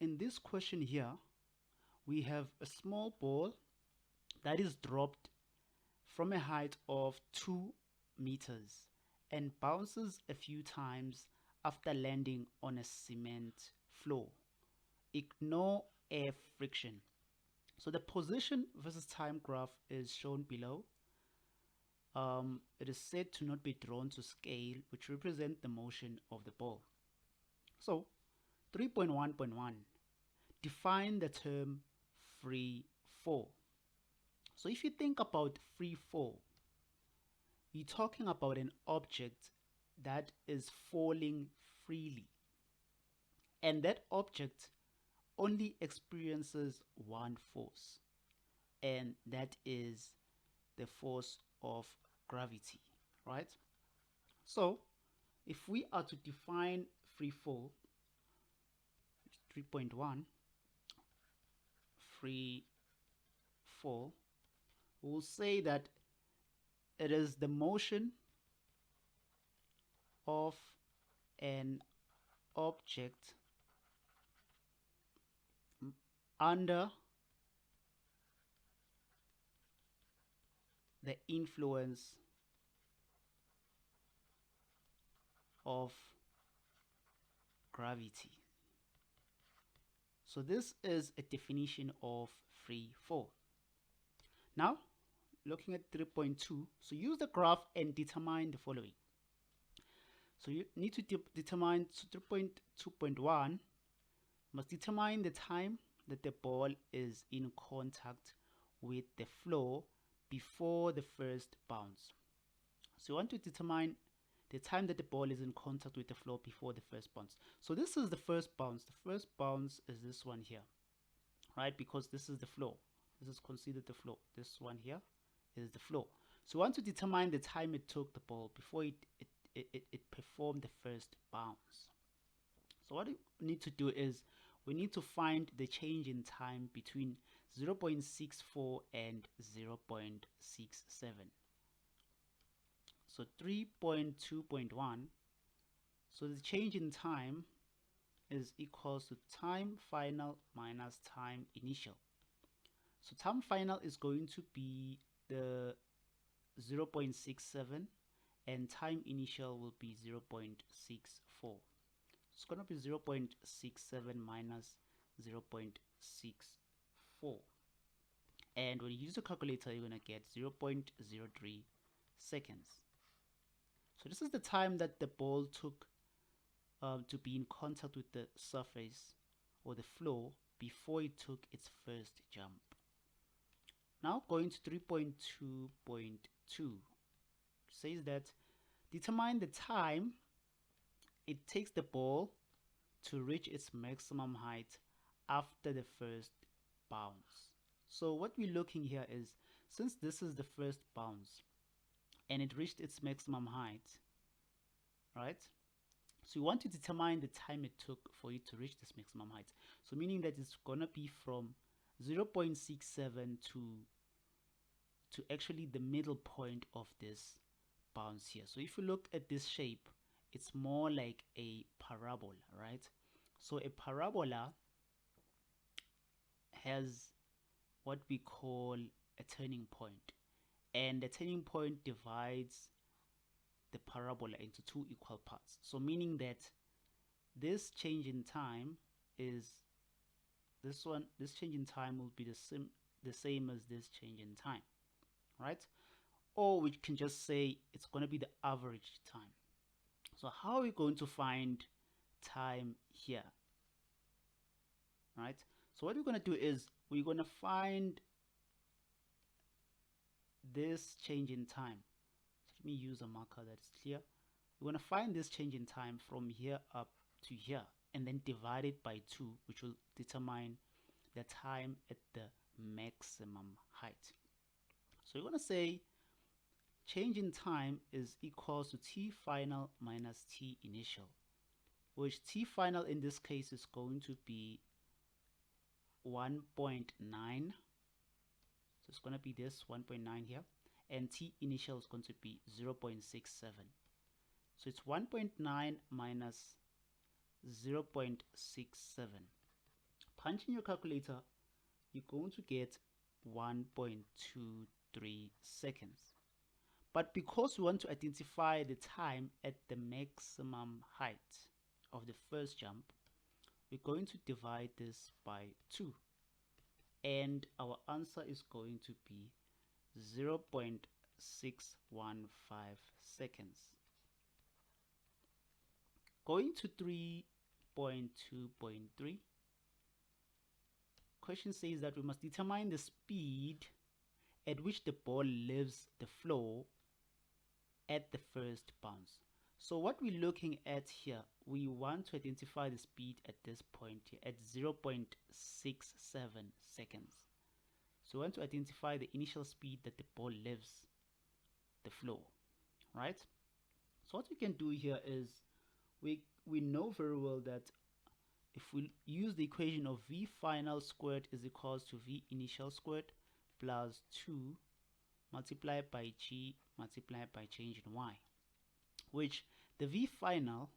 in this question here, we have a small ball that is dropped from a height of 2 meters and bounces a few times after landing on a cement floor. Ignore air friction. So the position versus time graph is shown below. It is said to not be drawn to scale, which represent the motion of the ball. So 3.1.1, define the term free fall. So if you think about free fall, you're talking about an object that is falling freely, and that object only experiences one force, and that is the force of gravity, right? So if we are to define free fall, 3.1, free fall, we'll say that it is the motion of an object under the influence of gravity. So this is a definition of free fall. Now, looking at 3.2, so use the graph and determine the following. So you need to determine 3.2.1 must determine the time that the ball is in contact with the floor before the first bounce. So you want to determine the time that the ball is in contact with the floor before the first bounce. So this is the first bounce. The first bounce is this one here, right? Because this is the floor. This is considered the floor. This one here is the floor. So we want to determine the time it took the ball before it performed the first bounce. So what we need to do is we need to find the change in time between 0.64 and 0.67. So 3.2.1, so the change in time is equals to time final minus time initial. So time final is going to be the 0.67 and time initial will be 0.64. It's going to be 0.67 minus 0.64. And when you use the calculator, you're going to get 0.03 seconds. So this is the time that the ball took to be in contact with the surface or the floor before it took its first jump. Now going to 3.2.2 says that determine the time it takes the ball to reach its maximum height after the first bounce. So what we're looking here is, since this is the first bounce and it reached its maximum height, right? So you want to determine the time it took for it to reach this maximum height. So meaning that it's gonna be from 0.67 to actually the middle point of this bounce here. So if you look at this shape, it's more like a parabola, right? So a parabola has what we call a turning point, and the turning point divides the parabola into two equal parts. So meaning that this change in time is this change in time will be the same as this change in time, right? Or we can just say it's going to be the average time. So how are we going to find time here, right? So what we're going to do is we're going to find this change in time. So let me use a marker that's clear. We're going to find this change in time from here up to here and then divide it by 2, which will determine the time at the maximum height. So we're going to say change in time is equals to T final minus T initial, which T final in this case is going to be 1.9. So it's going to be this 1.9 here, and T initial is going to be 0.67. So it's 1.9 minus 0.67. punch in your calculator, you're going to get 1.23 seconds. But because we want to identify the time at the maximum height of the first jump, we're going to divide this by 2. And our answer is going to be 0.615 seconds. Going to 3.2.3, question says that we must determine the speed at which the ball leaves the floor at the first bounce. So what we're looking at here, we want to identify the speed at this point here at 0.67 seconds. So we want to identify the initial speed that the ball leaves the floor, right? So what we can do here is we know very well that if we use the equation of v final squared is equals to v initial squared plus 2 multiplied by g multiplied by change in y, which the v final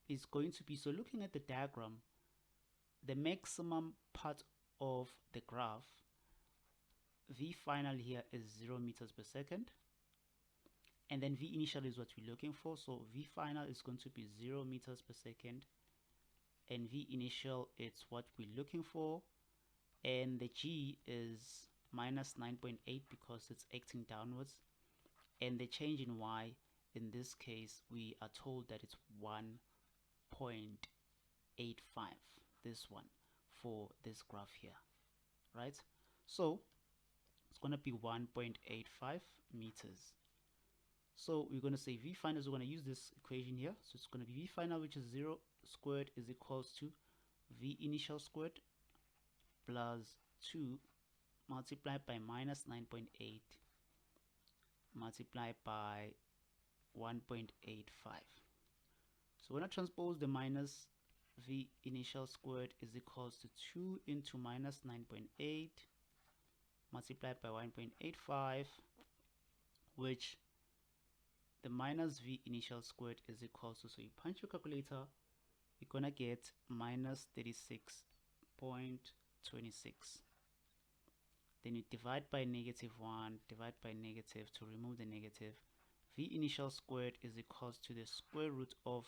is going to be, so looking at the diagram, the maximum part of the graph, v final here is 0 meters per second, and then v initial is what we're looking for. So v final is going to be 0 meters per second, and v initial it's what we're looking for, and the g is minus 9.8 because it's acting downwards, and the change in y, in this case we are told that it's 1.85, this one for this graph here, right? So it's going to be 1.85 meters. So we're going to say v final, we're going to use this equation here, so it's going to be v final, which is 0 squared is equals to v initial squared plus 2 multiplied by minus 9.8 multiplied by 1.85. So when I transpose the minus, v initial squared is equals to 2 into minus 9.8 multiplied by 1.85, which the minus v initial squared is equals to, so you punch your calculator, you're gonna get minus 36.26. Then you divide by negative 1, divide by negative to remove the negative. V initial squared is equals to the square root of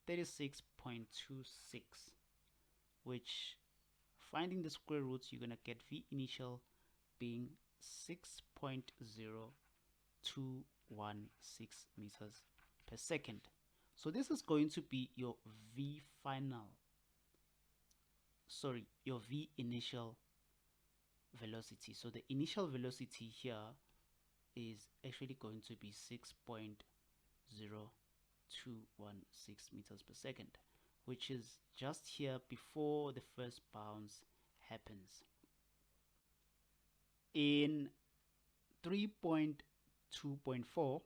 36.26, which, finding the square roots, you're gonna get v initial being 6.0216 meters per second. So this is going to be your v final, sorry, your v initial velocity. So the initial velocity here is actually going to be 6.0216 meters per second, which is just here before the first bounce happens. In 3.2.4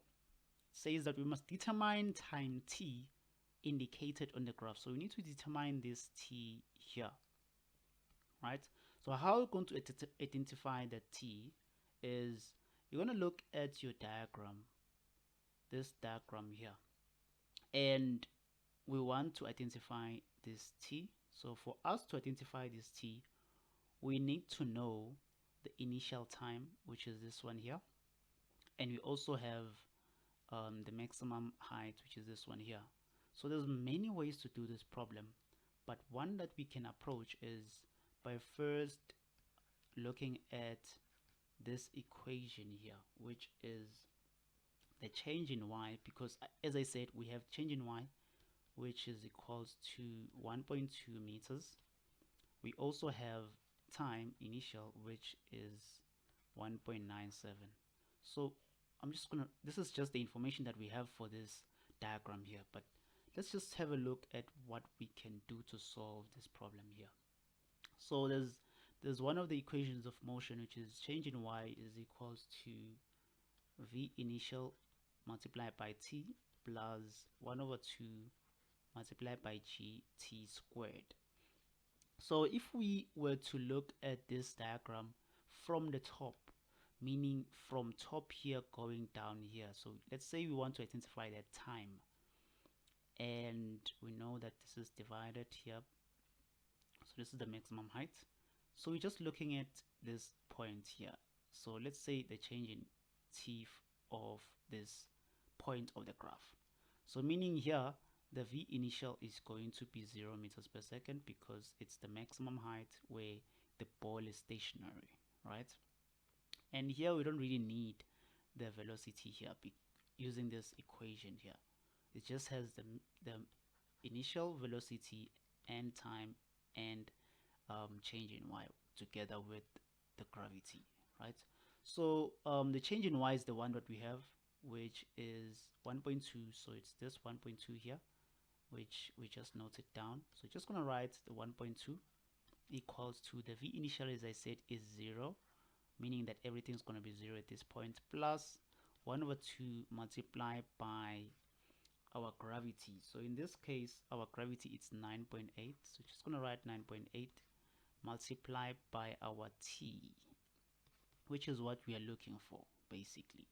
says that we must determine time t indicated on the graph. So we need to determine this t here, right? So how we're going to identify that t is, you're going to look at your diagram, this diagram here, and we want to identify this t. So for us to identify this t, we need to know the initial time, which is this one here, and we also have the maximum height, which is this one here. So there's many ways to do this problem, but one that we can approach is by first looking at this equation here, which is the change in y, because as I said, we have change in y, which is equals to 1.2 meters. We also have time initial, which is 1.97. So I'm just gonna, this is just the information that we have for this diagram here, but let's just have a look at what we can do to solve this problem here. So there's one of the equations of motion, which is change in y is equals to v initial multiplied by t plus 1 over 2 multiplied by g t squared. So if we were to look at this diagram from the top, meaning from top here going down here, so let's say we want to identify that time, and we know that this is divided here, So this is the maximum height. So we're just looking at this point here. So let's say the change in t of this point of the graph. So meaning here the v initial is going to be 0 meters per second because it's the maximum height where the ball is stationary, right? And here we don't really need the velocity here using this equation here. It just has the initial velocity and time and change in y together with the gravity, right? So the change in y is the one that we have, which is 1.2. So it's this 1.2 here, which we just noted down. So just gonna write the 1.2 equals to the v initial, as I said, is 0, meaning that everything's going to be 0 at this point, plus 1 over 2 multiplied by our gravity. So in this case, our gravity is 9.8. So just going to write 9.8 multiplied by our t, which is what we are looking for, basically.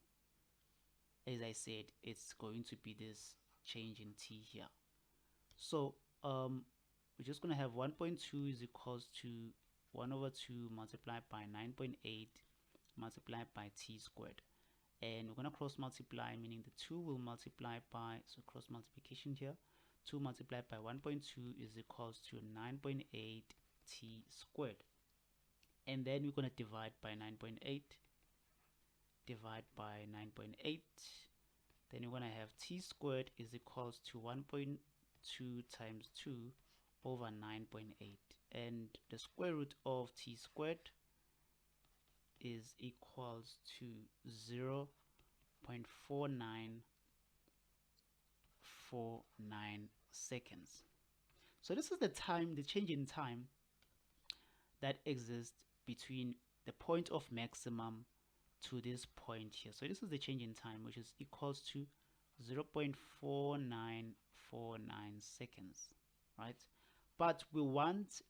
As I said, it's going to be this change in t here. So we're just going to have 1.2 is equals to 1 over 2 multiplied by 9.8 multiplied by t squared, and we're going to cross multiply, meaning the 2 will multiply by, so cross multiplication here, 2 multiplied by 1.2 is equals to 9.8 t squared, and then we're going to divide by 9.8, divide by 9.8, then we're going to have t squared is equals to 1.2 times 2 over 9.8, and the square root of t squared is equals to 0.4949 seconds. So this is the time, the change in time that exists between the point of maximum to this point here. So this is the change in time, which is equals to 0.4949 seconds, right? But we want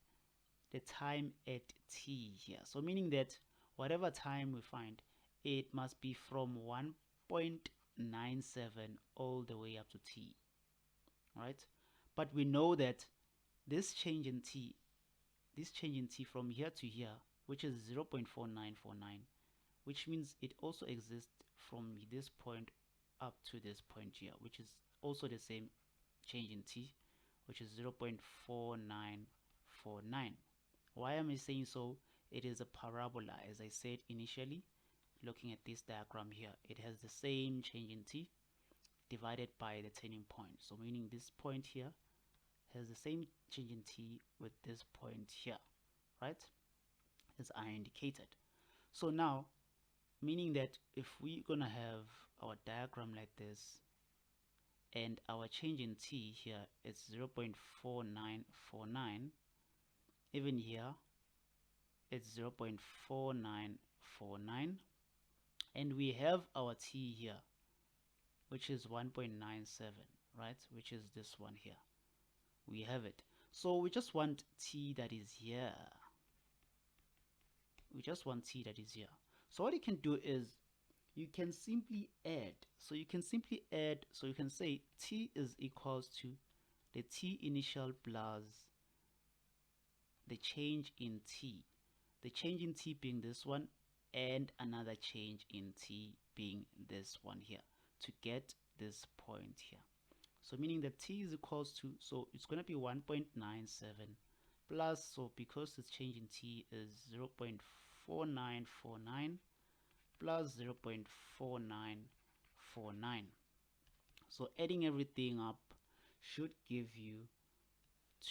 the time at t here, so meaning that whatever time we find, it must be from 1.97 all the way up to t, right? But we know that this change in t from here to here, which is 0.4949, which means it also exists from this point up to this point here, which is also the same change in t, which is 0.4949. Why am I saying so? It is a parabola, as I said initially. Looking at this diagram here, it has the same change in t divided by the turning point. So meaning this point here has the same change in t with this point here, right? As I indicated. So now, meaning that if we're gonna have our diagram like this, and our change in t here is 0.4949, even here it's 0.4949, and we have our t here, which is 1.97, right? Which is this one here. We have it. So we just want t that is here. We just want t that is here. So what you can do is you can simply add. So you can simply add. So you can say t is equals to the t initial plus the change in t. The change in t being this one, and another change in t being this one here, to get this point here. So meaning that t is equals to, so it's going to be 1.97 plus, so because the change in t is 0.4949 plus 0.4949. So adding everything up should give you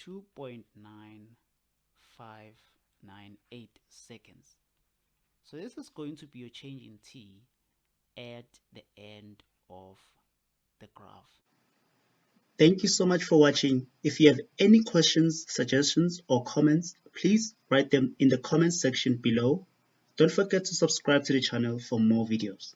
2.9598 seconds. So this is going to be your change in t at the end of the graph. Thank you so much for watching. If you have any questions, suggestions, or comments, please write them in the comment section below. Don't forget to subscribe to the channel for more videos.